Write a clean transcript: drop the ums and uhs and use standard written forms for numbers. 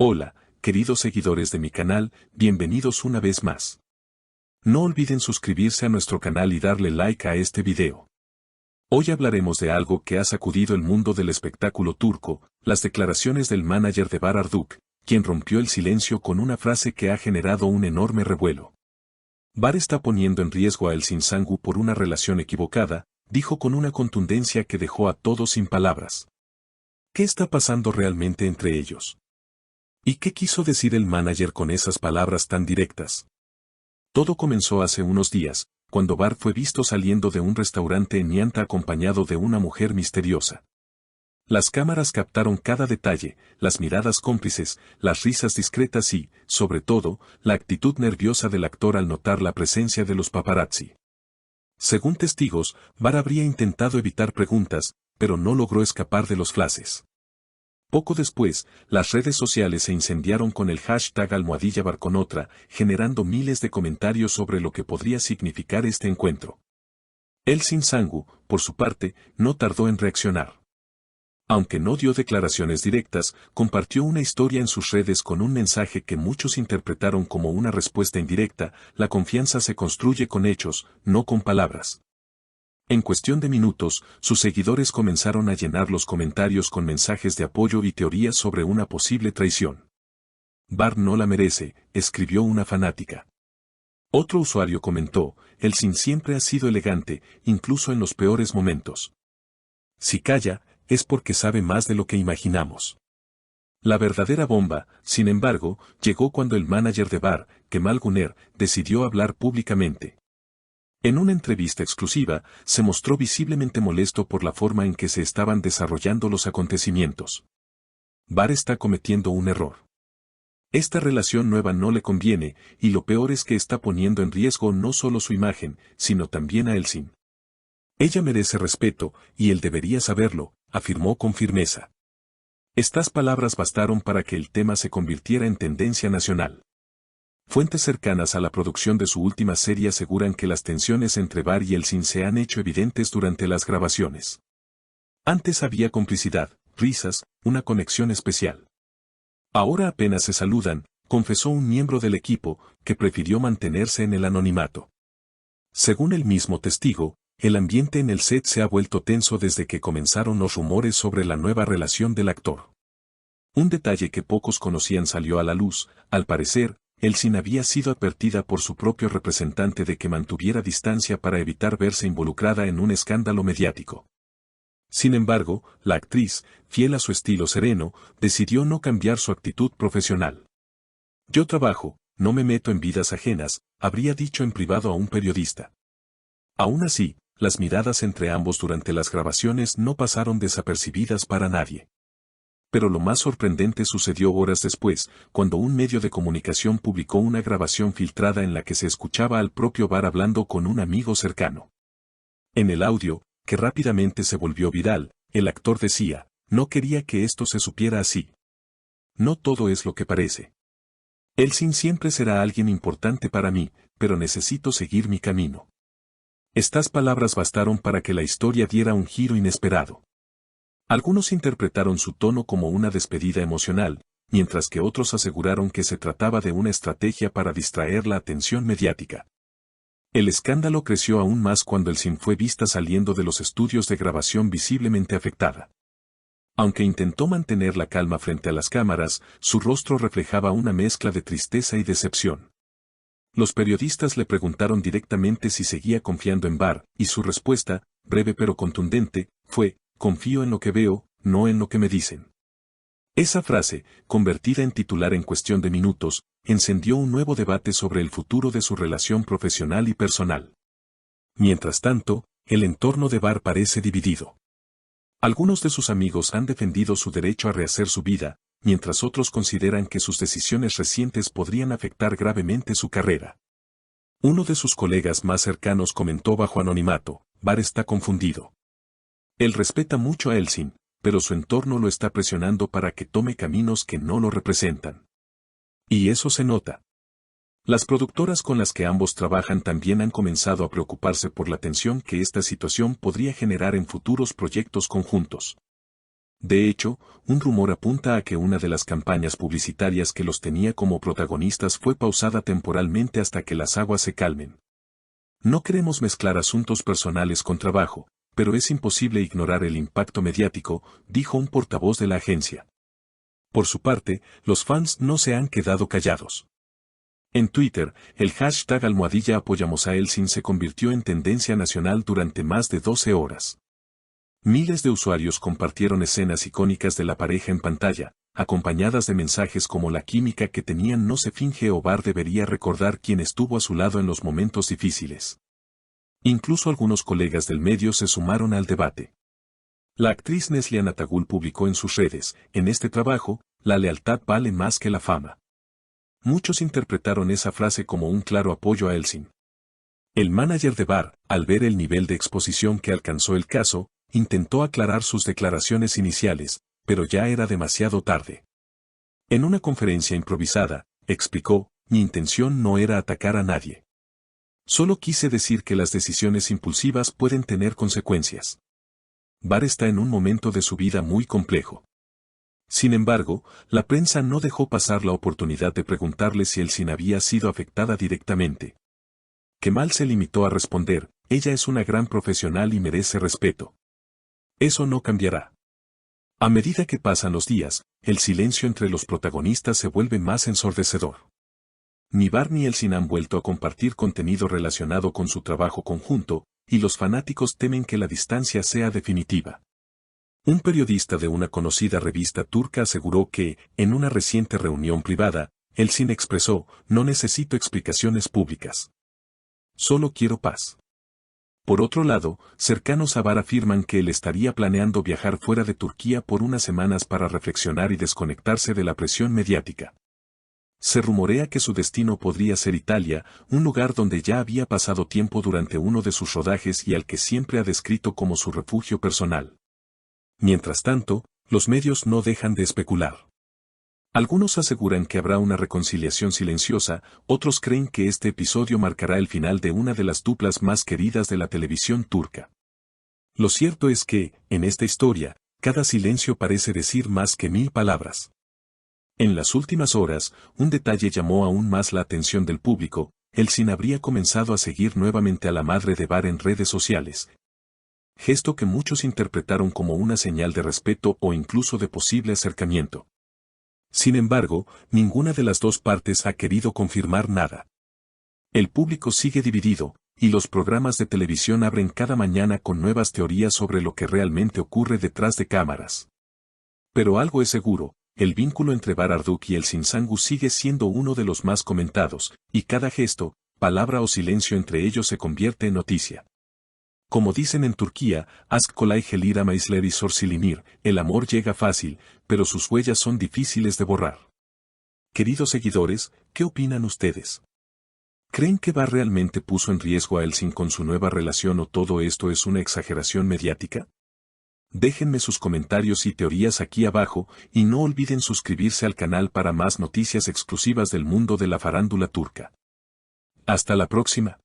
Hola, queridos seguidores de mi canal, bienvenidos una vez más. No olviden suscribirse a nuestro canal y darle like a este video. Hoy hablaremos de algo que ha sacudido el mundo del espectáculo turco, las declaraciones del manager de Bar Arduk, quien rompió el silencio con una frase que ha generado un enorme revuelo. Bar está poniendo en riesgo a Elçin Sangu por una relación equivocada, dijo con una contundencia que dejó a todos sin palabras. ¿Qué está pasando realmente entre ellos? ¿Y qué quiso decir el manager con esas palabras tan directas? Todo comenzó hace unos días, cuando Bar fue visto saliendo de un restaurante en Nianta acompañado de una mujer misteriosa. Las cámaras captaron cada detalle, las miradas cómplices, las risas discretas y, sobre todo, la actitud nerviosa del actor al notar la presencia de los paparazzi. Según testigos, Bar habría intentado evitar preguntas, pero no logró escapar de los flashes. Poco después, las redes sociales se incendiaron con el hashtag #BarConotra, generando miles de comentarios sobre lo que podría significar este encuentro. Elçin Sangu, por su parte, no tardó en reaccionar. Aunque no dio declaraciones directas, compartió una historia en sus redes con un mensaje que muchos interpretaron como una respuesta indirecta: la confianza se construye con hechos, no con palabras. En cuestión de minutos, sus seguidores comenzaron a llenar los comentarios con mensajes de apoyo y teorías sobre una posible traición. Bar no la merece, escribió una fanática. Otro usuario comentó: Elçin siempre ha sido elegante, incluso en los peores momentos. Si calla, es porque sabe más de lo que imaginamos. La verdadera bomba, sin embargo, llegó cuando el manager de Bar, Kemal Güner, decidió hablar públicamente. En una entrevista exclusiva, se mostró visiblemente molesto por la forma en que se estaban desarrollando los acontecimientos. Bar está cometiendo un error. Esta relación nueva no le conviene, y lo peor es que está poniendo en riesgo no solo su imagen, sino también a Elçin. Ella merece respeto, y él debería saberlo, afirmó con firmeza. Estas palabras bastaron para que el tema se convirtiera en tendencia nacional. Fuentes cercanas a la producción de su última serie aseguran que las tensiones entre Bar y Elçin se han hecho evidentes durante las grabaciones. Antes había complicidad, risas, una conexión especial. Ahora apenas se saludan, confesó un miembro del equipo, que prefirió mantenerse en el anonimato. Según el mismo testigo, el ambiente en el set se ha vuelto tenso desde que comenzaron los rumores sobre la nueva relación del actor. Un detalle que pocos conocían salió a la luz: al parecer, Elçin había sido advertida por su propio representante de que mantuviera distancia para evitar verse involucrada en un escándalo mediático. Sin embargo, la actriz, fiel a su estilo sereno, decidió no cambiar su actitud profesional. Yo trabajo, no me meto en vidas ajenas, habría dicho en privado a un periodista. Aún así, las miradas entre ambos durante las grabaciones no pasaron desapercibidas para nadie. Pero lo más sorprendente sucedió horas después, cuando un medio de comunicación publicó una grabación filtrada en la que se escuchaba al propio Bar hablando con un amigo cercano. En el audio, que rápidamente se volvió viral, el actor decía: no quería que esto se supiera así. No todo es lo que parece. Elçin siempre será alguien importante para mí, pero necesito seguir mi camino. Estas palabras bastaron para que la historia diera un giro inesperado. Algunos interpretaron su tono como una despedida emocional, mientras que otros aseguraron que se trataba de una estrategia para distraer la atención mediática. El escándalo creció aún más cuando Elçin fue vista saliendo de los estudios de grabación visiblemente afectada. Aunque intentó mantener la calma frente a las cámaras, su rostro reflejaba una mezcla de tristeza y decepción. Los periodistas le preguntaron directamente si seguía confiando en Bar, y su respuesta, breve pero contundente, fue: confío en lo que veo, no en lo que me dicen. Esa frase, convertida en titular en cuestión de minutos, encendió un nuevo debate sobre el futuro de su relación profesional y personal. Mientras tanto, el entorno de Bar parece dividido. Algunos de sus amigos han defendido su derecho a rehacer su vida, mientras otros consideran que sus decisiones recientes podrían afectar gravemente su carrera. Uno de sus colegas más cercanos comentó bajo anonimato: Bar está confundido. Él respeta mucho a Elçin, pero su entorno lo está presionando para que tome caminos que no lo representan. Y eso se nota. Las productoras con las que ambos trabajan también han comenzado a preocuparse por la tensión que esta situación podría generar en futuros proyectos conjuntos. De hecho, un rumor apunta a que una de las campañas publicitarias que los tenía como protagonistas fue pausada temporalmente hasta que las aguas se calmen. No queremos mezclar asuntos personales con trabajo, pero es imposible ignorar el impacto mediático, dijo un portavoz de la agencia. Por su parte, los fans no se han quedado callados. En Twitter, el hashtag #apoyamos a Elsin se convirtió en tendencia nacional durante más de 12 horas. Miles de usuarios compartieron escenas icónicas de la pareja en pantalla, acompañadas de mensajes como la química que tenían no se finge o Bar debería recordar quién estuvo a su lado en los momentos difíciles. Incluso algunos colegas del medio se sumaron al debate. La actriz Neslihan Atagul publicó en sus redes, en este trabajo, la lealtad vale más que la fama. Muchos interpretaron esa frase como un claro apoyo a Elsin. El manager de Bar, al ver el nivel de exposición que alcanzó el caso, intentó aclarar sus declaraciones iniciales, pero ya era demasiado tarde. En una conferencia improvisada, explicó, mi intención no era atacar a nadie. Solo quise decir que las decisiones impulsivas pueden tener consecuencias. Bar está en un momento de su vida muy complejo. Sin embargo, la prensa no dejó pasar la oportunidad de preguntarle si Elsin había sido afectada directamente. Kemal se limitó a responder, ella es una gran profesional y merece respeto. Eso no cambiará. A medida que pasan los días, el silencio entre los protagonistas se vuelve más ensordecedor. Ni Bar ni Elsin han vuelto a compartir contenido relacionado con su trabajo conjunto, y los fanáticos temen que la distancia sea definitiva. Un periodista de una conocida revista turca aseguró que, en una reciente reunión privada, Elsin expresó, no necesito explicaciones públicas. Solo quiero paz. Por otro lado, cercanos a Bar afirman que él estaría planeando viajar fuera de Turquía por unas semanas para reflexionar y desconectarse de la presión mediática. Se rumorea que su destino podría ser Italia, un lugar donde ya había pasado tiempo durante uno de sus rodajes y al que siempre ha descrito como su refugio personal. Mientras tanto, los medios no dejan de especular. Algunos aseguran que habrá una reconciliación silenciosa, otros creen que este episodio marcará el final de una de las duplas más queridas de la televisión turca. Lo cierto es que, en esta historia, cada silencio parece decir más que 1000 palabras. En las últimas horas, un detalle llamó aún más la atención del público, Elsin habría comenzado a seguir nuevamente a la madre de Bar en redes sociales. Gesto que muchos interpretaron como una señal de respeto o incluso de posible acercamiento. Sin embargo, ninguna de las dos partes ha querido confirmar nada. El público sigue dividido, y los programas de televisión abren cada mañana con nuevas teorías sobre lo que realmente ocurre detrás de cámaras. Pero algo es seguro, el vínculo entre Bar Arduç y Elsin Sangu sigue siendo uno de los más comentados, y cada gesto, palabra o silencio entre ellos se convierte en noticia. Como dicen en Turquía, Aşk kolay gelir ama izleri zor silinir, el amor llega fácil, pero sus huellas son difíciles de borrar. Queridos seguidores, ¿qué opinan ustedes? ¿Creen que Bar realmente puso en riesgo a Elsin con su nueva relación o todo esto es una exageración mediática? Déjenme sus comentarios y teorías aquí abajo, y no olviden suscribirse al canal para más noticias exclusivas del mundo de la farándula turca. Hasta la próxima.